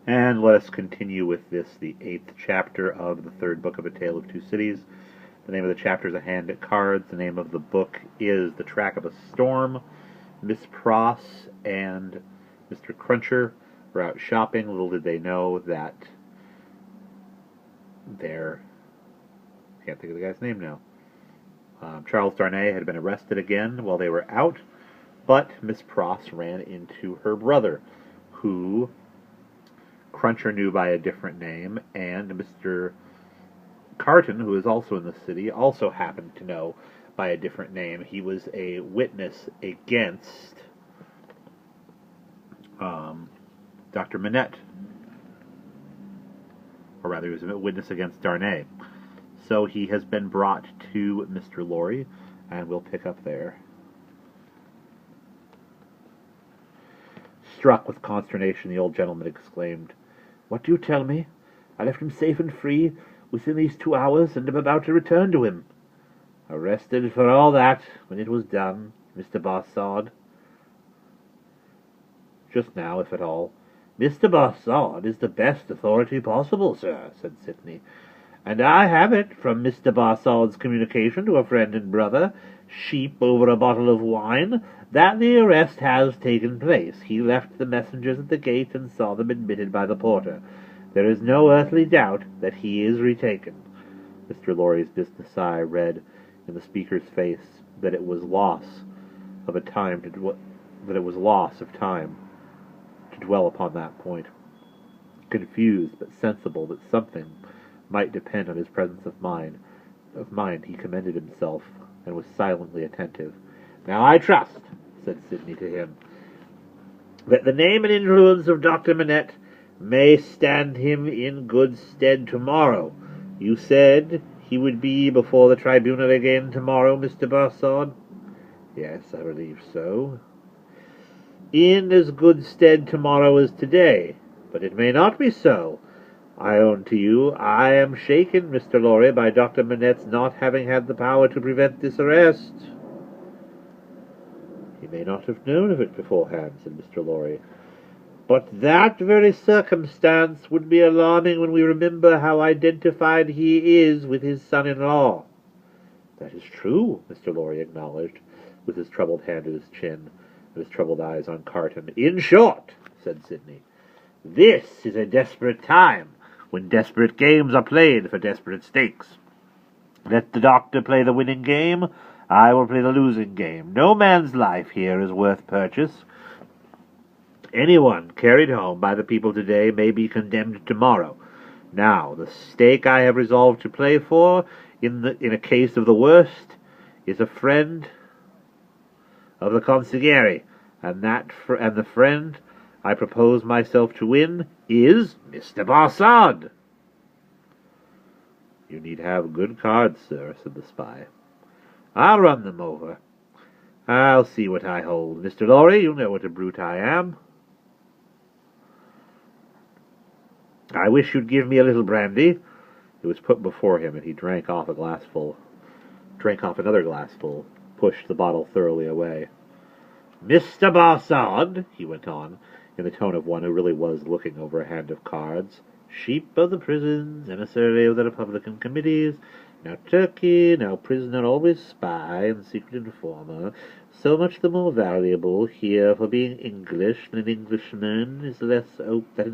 And let us continue with this, the 8th chapter of the 3rd book of A Tale of Two Cities. The name of the chapter is A Hand at Cards. The name of the book is The Track of a Storm. Miss Pross and Mr. Cruncher were out shopping. Little did they know that I can't think of the guy's name now. Charles Darnay had been arrested again while they were out, but Miss Pross ran into her brother, who Cruncher knew by a different name, and Mr. Carton, who is also in the city, also happened to know by a different name. He was a witness against Dr. Manette, or rather, he was a witness against Darnay. So he has been brought to Mr. Lorry, and we'll pick up there. Struck with consternation, the old gentleman exclaimed, "What do you tell me? I left him safe and free within these 2 hours, and am about to return to him." "Arrested for all that, when it was done, Mr. Barsad." "Just now, if at all." "Mr. Barsad is the best authority possible, sir," said Sidney, "and I have it from Mr. Barsad's communication to a friend and brother, sheep over a bottle of wine, that the arrest has taken place. He left the messengers at the gate and saw them admitted by the porter. There is no earthly doubt that he is retaken." Mr. Lorry's business eye read in the speaker's face that it was loss of time to dwell upon that point. Confused but sensible that something might depend on his presence of mind, he commended himself and was silently attentive. "Now I trust," said Sidney to him, "that the name and influence of Dr. Manette may stand him in good stead tomorrow. You said he would be before the tribunal again tomorrow, Mr. Barsad?" "Yes, I believe so." "In as good stead tomorrow as today, but it may not be so. I own to you, I am shaken, Mr. Lorry, by Dr. Manette's not having had the power to prevent this arrest." "He may not have known of it beforehand," said Mr. Lorry. "But that very circumstance would be alarming when we remember how identified he is with his son-in-law." "That is true," Mr. Lorry acknowledged, with his troubled hand at his chin and his troubled eyes on Carton. "In short," said Sidney, "this is a desperate time, when desperate games are played for desperate stakes. Let the doctor play the winning game, I will play the losing game. No man's life here is worth purchase. Anyone carried home by the people today may be condemned tomorrow. Now, the stake I have resolved to play for, in a case of the worst, is a friend of the consigliere, and the friend I propose myself to win is Mr. Barsad." "You need have good cards, sir," said the spy. "I'll run them over. I'll see what I hold. Mr. Lorry, you know what a brute I am. I wish you'd give me a little brandy." It was put before him, and he drank off another glassful, pushed the bottle thoroughly away. "Mr. Barsad," he went on, in the tone of one who really was looking over a hand of cards, "sheep of the prisons, emissary of the Republican committees, now turkey, now prisoner, always spy and secret informer, so much the more valuable here for being English that an Englishman is less open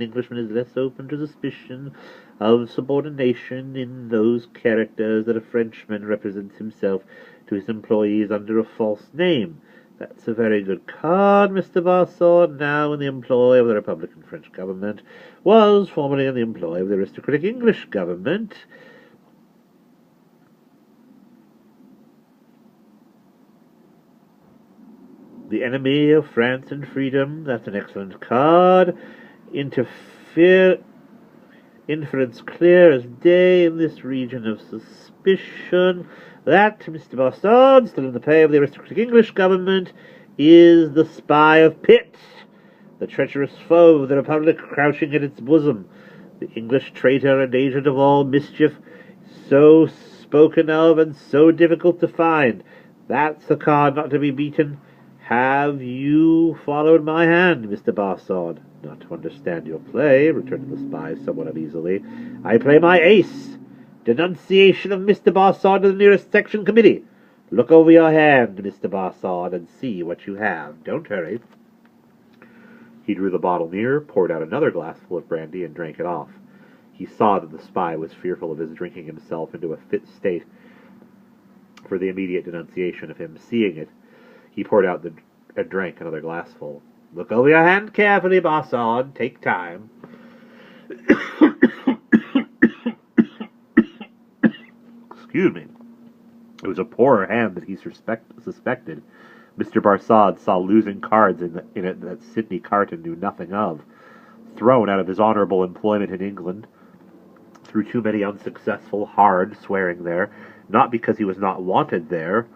to suspicion of subordination in those characters that a Frenchman represents himself to his employees under a false name. That's a very good card, Mr. Barsad, now in the employ of the Republican French government, was formerly in the employ of the aristocratic English government. The enemy of France and freedom, that's an excellent card. Inference clear as day in this region of suspicion. That Mr. Barsad, still in the pay of the aristocratic English government, is the spy of Pitt, the treacherous foe of the Republic crouching at its bosom, the English traitor and agent of all mischief, so spoken of and so difficult to find. That's the card not to be beaten. Have you followed my hand, Mr. Barsad?" "Not to understand your play," returned the spy somewhat uneasily. "I play my ace. Denunciation of Mr. Barsad to the nearest section committee. Look over your hand, Mr. Barsad, and see what you have. Don't hurry." He drew the bottle nearer, poured out another glassful of brandy, and drank it off. He saw that the spy was fearful of his drinking himself into a fit state for the immediate denunciation of him. Seeing it, he poured out and drank another glassful. "Look over your hand carefully, Barsad. Take time." Excuse me. It was a poorer hand that he suspected. Mr. Barsad saw losing cards in it that Sidney Carton knew nothing of. Thrown out of his honourable employment in England, through too many unsuccessful, hard swearing there, not because he was not wanted there.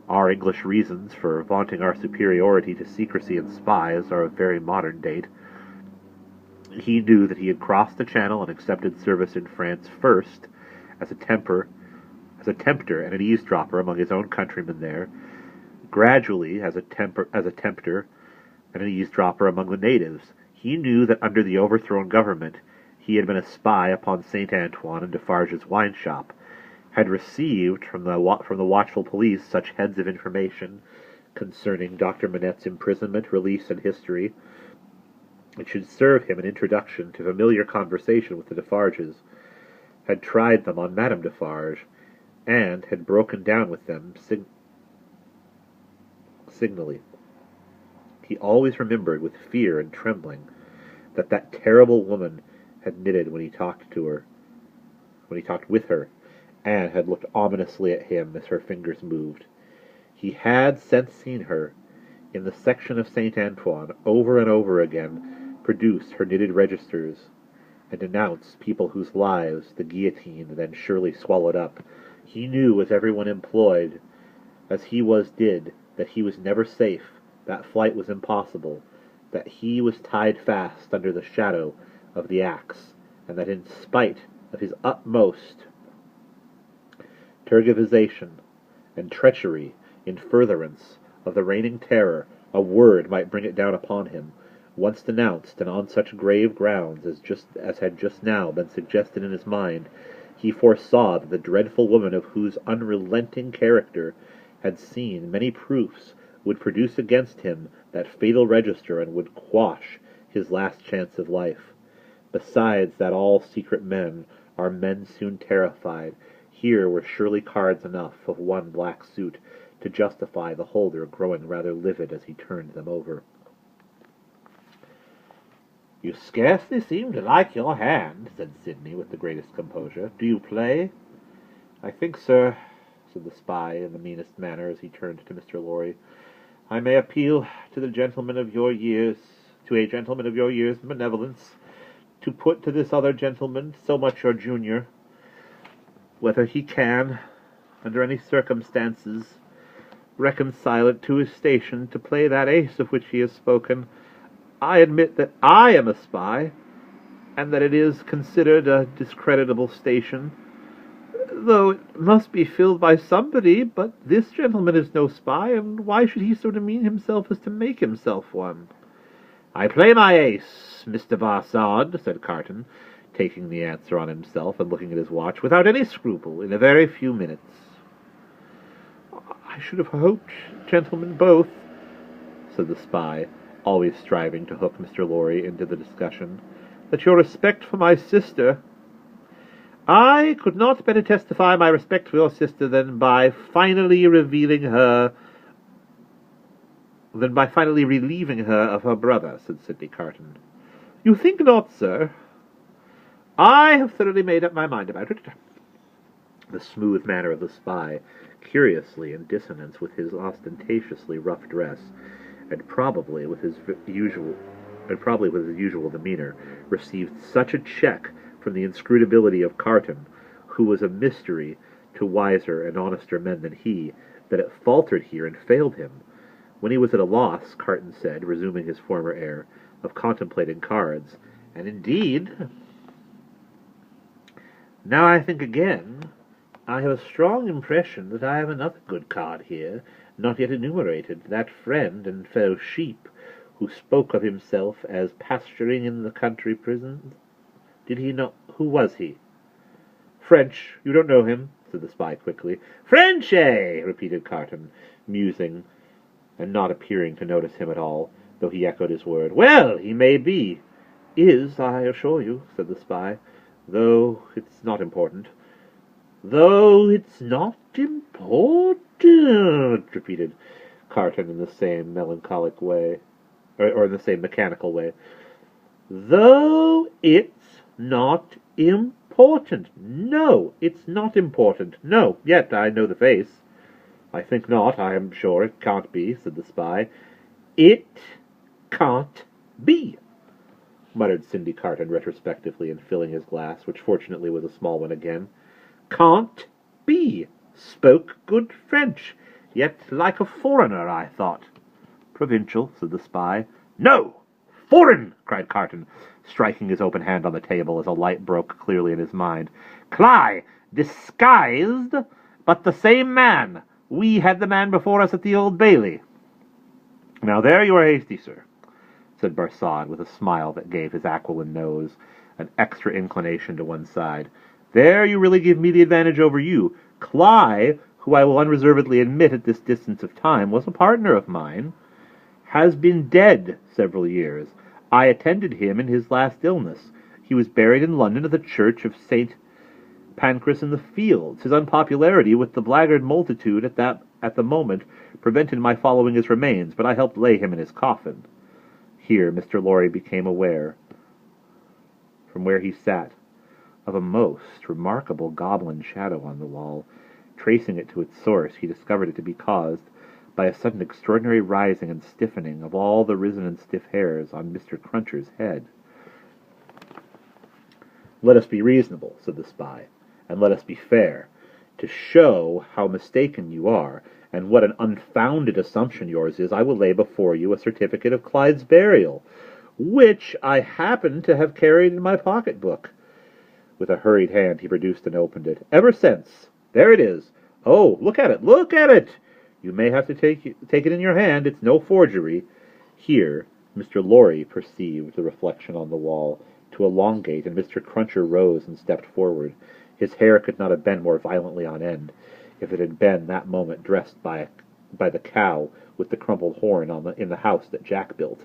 Our English reasons for vaunting our superiority to secrecy and spies are of very modern date. He knew that he had crossed the Channel and accepted service in France first, as a tempter and an eavesdropper among his own countrymen there, gradually as a tempter and an eavesdropper among the natives. He knew that under the overthrown government he had been a spy upon St. Antoine and Defarge's wine shop, had received from the watchful police such heads of information concerning Dr. Manette's imprisonment, release, and history, it should serve him an introduction to familiar conversation with the Defarges, had tried them on Madame Defarge, and had broken down with them signally. He always remembered with fear and trembling that terrible woman had knitted when he talked with her, and had looked ominously at him as her fingers moved. He had since seen her, in the section of St. Antoine, over and over again, produce her knitted registers, and denounce people whose lives the guillotine then surely swallowed up. He knew, as everyone employed, as he did, that he was never safe, that flight was impossible, that he was tied fast under the shadow of the axe, and that in spite of his utmost tergiversation and treachery in furtherance of the reigning terror, a word might bring it down upon him. Once denounced, and on such grave grounds as had just now been suggested in his mind, he foresaw that the dreadful woman of whose unrelenting character had seen many proofs would produce against him that fatal register, and would quash his last chance of life. Besides that all secret men are men soon terrified, here were surely cards enough of one black suit to justify the holder growing rather livid as he turned them over. "You scarcely seem to like your hand," said Sidney with the greatest composure. "Do you play?" "I think, sir," said the spy in the meanest manner as he turned to Mr. Lorry, "I may appeal to a gentleman of your years and benevolence, to put to this other gentleman, so much your junior, whether he can, under any circumstances, reconcile it to his station to play that ace of which he has spoken. I admit that I am a spy, and that it is considered a discreditable station, though it must be filled by somebody, but this gentleman is no spy, and why should he so demean himself as to make himself one?" "I play my ace, Mr. Barsad," said Carton, taking the answer on himself and looking at his watch, "without any scruple, in a very few minutes." "I should have hoped, gentlemen both," said the spy, always striving to hook Mr. Lorry into the discussion, "that your respect for my sister—" "I could not better testify my respect for your sister than by finally relieving her of her brother," said Sidney Carton. "You think not, sir?" "I have thoroughly made up my mind about it." The smooth manner of the spy, curiously in dissonance with his ostentatiously rough dress, and probably with his usual demeanor, received such a check from the inscrutability of Carton, who was a mystery to wiser and honester men than he, that it faltered here and failed him. When he was at a loss, Carton said, resuming his former air of contemplating cards, "And indeed, now I think again, I have a strong impression that I have another good card here, not yet enumerated, that friend and fellow sheep, who spoke of himself as pasturing in the country prisons? Did he know? Who was he? French. You don't know him, said the spy quickly. French, eh? Repeated Carton, musing, and not appearing to notice him at all, though he echoed his word. Well, he may be. Is, I assure you, said the spy, though it's not important. Though it's not important, repeated Carton in the same melancholic way, or in the same mechanical way. Though it's not important. No, it's not important. No, yet I know the face. I think not. I am sure it can't be, said the spy. It can't be, muttered Cindy Carton retrospectively and filling his glass, which fortunately was a small one again. Can't be. Spoke good French, yet like a foreigner, I thought. Provincial, said the spy. No! Foreign! Cried Carton, striking his open hand on the table as a light broke clearly in his mind. Cly, disguised, but the same man. We had the man before us at the Old Bailey. Now there you are hasty, sir, said Barsad, with a smile that gave his aquiline nose an extra inclination to one side. There you really give me the advantage over you. Cly, who I will unreservedly admit at this distance of time was a partner of mine, has been dead several years. I attended him in his last illness. He was buried in London at the church of St. Pancras in the Fields. His unpopularity with the blackguard multitude at the moment prevented my following his remains, but I helped lay him in his coffin. Here Mr. Lorry became aware, from where he sat, of a most remarkable goblin shadow on the wall. Tracing it to its source, he discovered it to be caused by a sudden extraordinary rising and stiffening of all the risen and stiff hairs on Mr. Cruncher's head. Let us be reasonable, said the spy, and let us be fair. To show how mistaken you are, and what an unfounded assumption yours is, I will lay before you a certificate of Clyde's burial, which I happen to have carried in my pocket-book. With a hurried hand he produced and opened it. Ever since. There it is. Oh, look at it, look at it! You may have to take it in your hand. It's no forgery. Here, Mr. Lorry perceived the reflection on the wall to elongate, and Mr. Cruncher rose and stepped forward. His hair could not have been more violently on end, if it had been that moment dressed by the cow with the crumpled horn in the house that Jack built.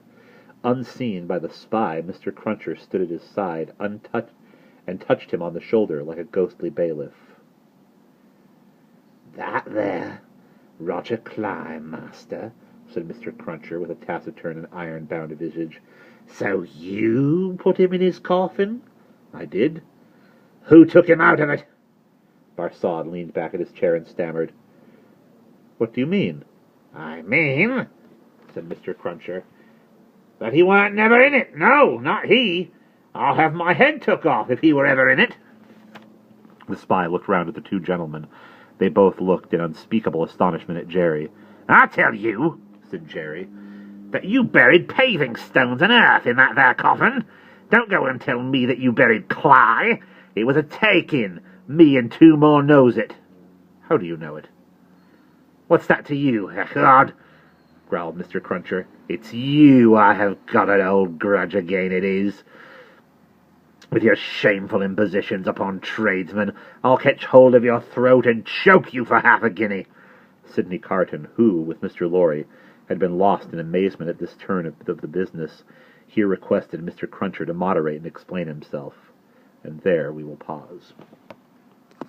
Unseen by the spy, Mr. Cruncher stood at his side, untouched, and touched him on the shoulder like a ghostly bailiff. That there, Roger Cly, master, said Mr. Cruncher with a taciturn and iron-bound visage. So you put him in his coffin? I did. Who took him out of it? Barsad leaned back at his chair and stammered. What do you mean? I mean, said Mr. Cruncher, that he weren't never in it. No, not he. I'll have my head took off if he were ever in it. The spy looked round at the two gentlemen. They both looked in unspeakable astonishment at Jerry. I tell you, said Jerry, that you buried paving stones and earth in that there coffin. Don't go and tell me that you buried Cly. It was a take-in. Me and two more knows it. How do you know it? What's that to you, God? Growled Mr. Cruncher. It's you I have got an old grudge again, it is. With your shameful impositions upon tradesmen, I'll catch hold of your throat and choke you for half a guinea. Sidney Carton, who, with Mr. Lorry, had been lost in amazement at this turn of the business, here requested Mr. Cruncher to moderate and explain himself. And there we will pause.